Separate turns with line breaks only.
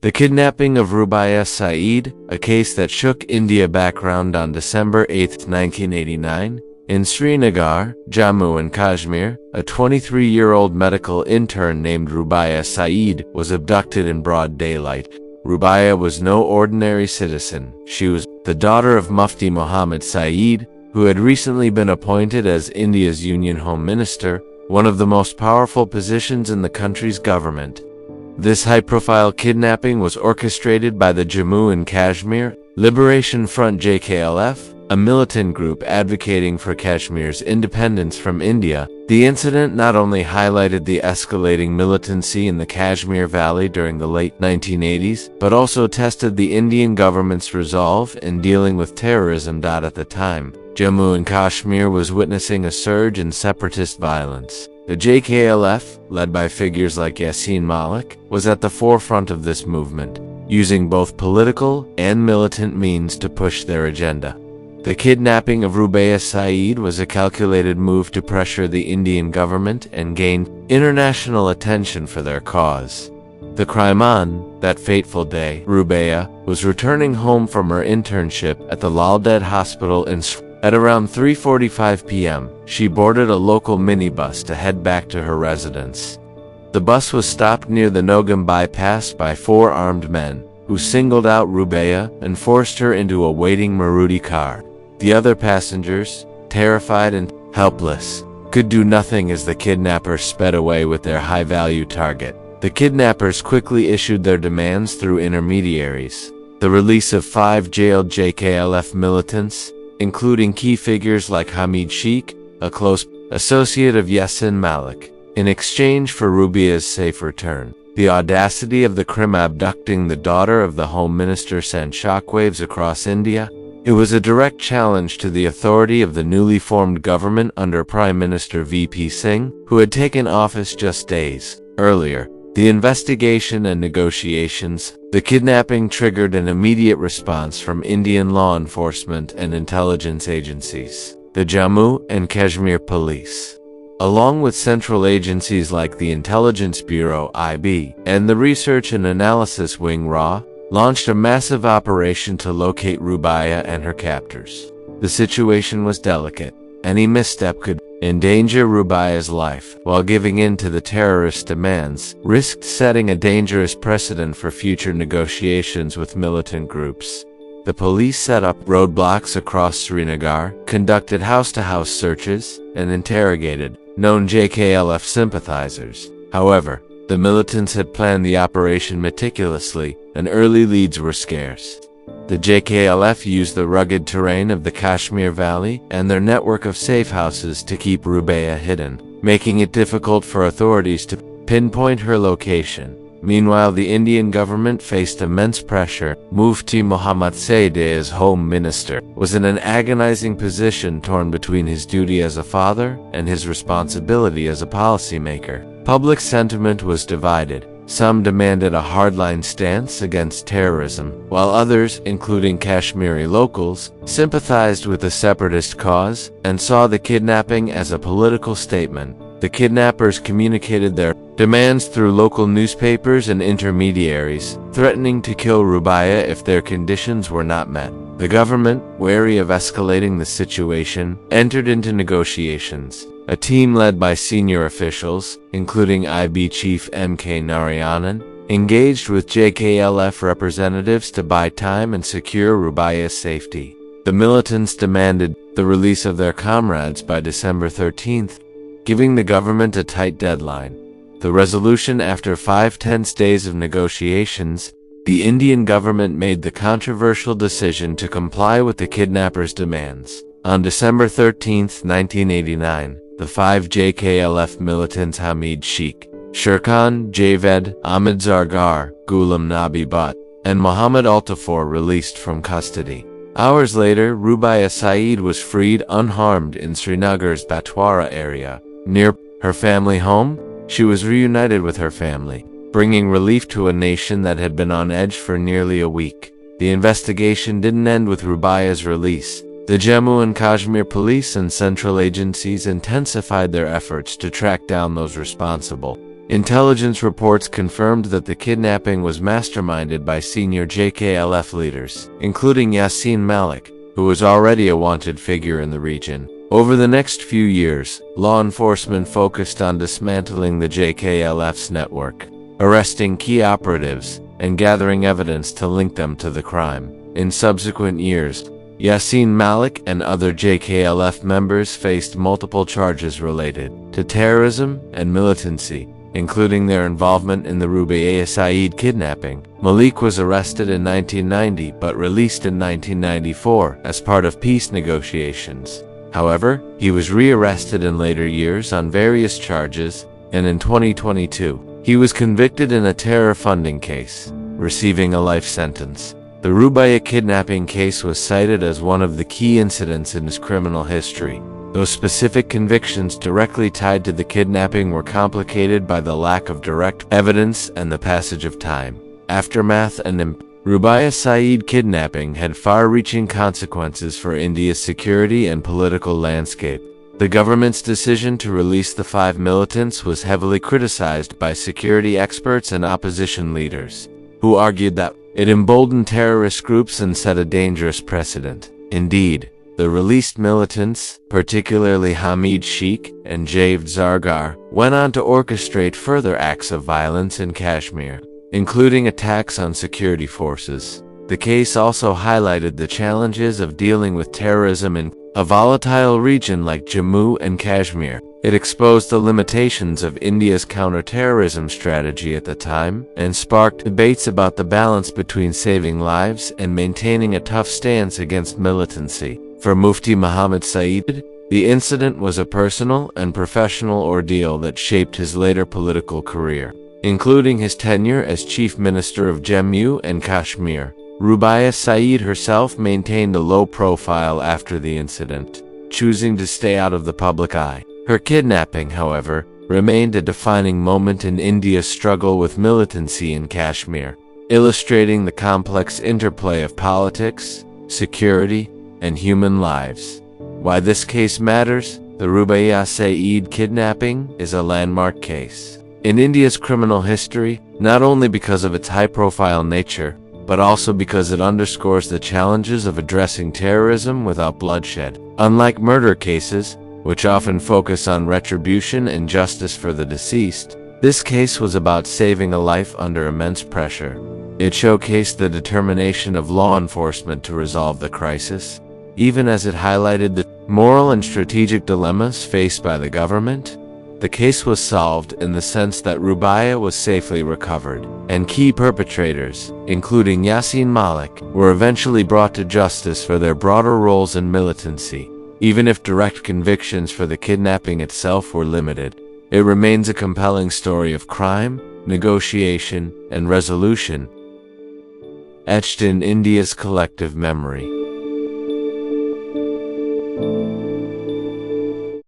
The kidnapping of Rubaiyat Saeed, a case that shook India. Background: on December 8, 1989, in Srinagar, Jammu and Kashmir, a 23-year-old medical intern named Rubaiyat Saeed was abducted in broad daylight. Rubaiyat was no ordinary citizen. She was the daughter of Mufti Muhammad Saeed, who had recently been appointed as India's Union Home Minister, one of the most powerful positions in the country's government. This high-profile kidnapping was orchestrated by the Jammu and Kashmir Liberation Front (JKLF), a militant group advocating for Kashmir's independence from India. The incident not only highlighted the escalating militancy in the Kashmir Valley during the late 1980s, but also tested the Indian government's resolve in dealing with terrorism. At the time, Jammu and Kashmir was witnessing a surge in separatist violence. The JKLF, led by figures like Yasin Malik, was at the forefront of this movement, using both political and militant means to push their agenda. The kidnapping of Rubaiyat Saeed was a calculated move to pressure the Indian government and gain international attention for their cause. The crime: on that fateful day, Rubaiyat was returning home from her internship at the Laldead Hospital in At around 3:45 p.m., she boarded a local minibus to head back to her residence. The bus was stopped near the Nogam bypass by 4 armed men, who singled out Rubaiyat and forced her into a waiting Maruti car. The other passengers, terrified and helpless, could do nothing as the kidnappers sped away with their high-value target. The kidnappers quickly issued their demands through intermediaries: the release of 5 jailed JKLF militants, including key figures like Hamid Sheikh, a close associate of Yasin Malik, in exchange for Rubaiyat's safe return. The audacity of the crime abducting the daughter of the Home Minister sent shockwaves across India. It was a direct challenge to the authority of the newly formed government under Prime Minister VP Singh, who had taken office just days earlier. The investigation and negotiations. The kidnapping triggered an immediate response from Indian law enforcement and intelligence agencies, the Jammu and Kashmir Police, along with central agencies like the Intelligence Bureau (IB) and the Research and Analysis Wing (RA), launched a massive operation to locate Rubaiyat and her captors. The situation was delicate. Any misstep could endanger Rubaiyat's life, while giving in to the terrorist demands risked setting a dangerous precedent for future negotiations with militant groups. The police set up roadblocks across Srinagar, conducted house-to-house searches, and interrogated known JKLF sympathizers. However, the militants had planned the operation meticulously, and early leads were scarce. The JKLF used the rugged terrain of the Kashmir Valley and their network of safe houses to keep Rubaiyat hidden, making it difficult for authorities to pinpoint her location. Meanwhile, the Indian government faced immense pressure. Mufti Muhammad Saeed, as Home Minister, was in an agonizing position, torn between his duty as a father and his responsibility as a policymaker. Public sentiment was divided. Some demanded a hardline stance against terrorism, while others, including Kashmiri locals, sympathized with the separatist cause and saw the kidnapping as a political statement. The kidnappers communicated their demands through local newspapers and intermediaries, threatening to kill Rubaiyat if their conditions were not met. The government, wary of escalating the situation, entered into negotiations. A team led by senior officials, including IB Chief M.K. Narayanan, engaged with JKLF representatives to buy time and secure Rubaiyat's safety. The militants demanded the release of their comrades by December 13th, giving the government a tight deadline. The resolution: after 5 tense days of negotiations, the Indian government made the controversial decision to comply with the kidnappers' demands. On December 13, 1989, the 5 JKLF militants Hamid Sheikh, Sherkhan Javed, Ahmed Zargar, Ghulam Nabi Butt, and Muhammad Altafor released from custody. Hours later, Rubaiyat Saeed was freed unharmed in Srinagar's Batwara area. Near her family home, she was reunited with her family, bringing relief to a nation that had been on edge for nearly a week. The investigation didn't end with Rubaiyat's release. The Jammu and Kashmir police and central agencies intensified their efforts to track down those responsible. Intelligence reports confirmed that the kidnapping was masterminded by senior JKLF leaders, including Yassin Malik, who was already a wanted figure in the region. Over the next few years, law enforcement focused on dismantling the JKLF's network, arresting key operatives, and gathering evidence to link them to the crime. In subsequent years, Yassin Malik and other JKLF members faced multiple charges related to terrorism and militancy, including their involvement in the Rubaiyat Saeed kidnapping. Malik was arrested in 1990 but released in 1994 as part of peace negotiations. However, he was re-arrested in later years on various charges, and in 2022, he was convicted in a terror funding case, receiving a life sentence. The Rubaiyat kidnapping case was cited as one of the key incidents in his criminal history. Those specific convictions directly tied to the kidnapping were complicated by the lack of direct evidence and the passage of time. Aftermath and Rubaiyat Saeed kidnapping had far-reaching consequences for India's security and political landscape. The government's decision to release the 5 militants was heavily criticized by security experts and opposition leaders, who argued that it emboldened terrorist groups and set a dangerous precedent. Indeed, the released militants, particularly Hamid Sheikh and Javed Zargar, went on to orchestrate further acts of violence in Kashmir, including attacks on security forces. The case also highlighted the challenges of dealing with terrorism in a volatile region like Jammu and Kashmir. It exposed the limitations of India's counter-terrorism strategy at the time and sparked debates about the balance between saving lives and maintaining a tough stance against militancy. For Mufti Muhammad Saeed, the incident was a personal and professional ordeal that shaped his later political career, including his tenure as Chief Minister of Jammu and Kashmir. Rubaiyat Saeed herself maintained a low profile after the incident, choosing to stay out of the public eye. Her kidnapping, however, remained a defining moment in India's struggle with militancy in Kashmir, illustrating the complex interplay of politics, security, and human lives. Why this case matters? The Rubaiyat Saeed kidnapping is a landmark case in India's criminal history, not only because of its high-profile nature, but also because it underscores the challenges of addressing terrorism without bloodshed. Unlike murder cases, which often focus on retribution and justice for the deceased, this case was about saving a life under immense pressure. It showcased the determination of law enforcement to resolve the crisis, even as it highlighted the moral and strategic dilemmas faced by the government. The case was solved in the sense that Rubaiyat was safely recovered, and key perpetrators, including Yassin Malik, were eventually brought to justice for their broader roles in militancy. Even if direct convictions for the kidnapping itself were limited, it remains a compelling story of crime, negotiation, and resolution, etched in India's collective memory.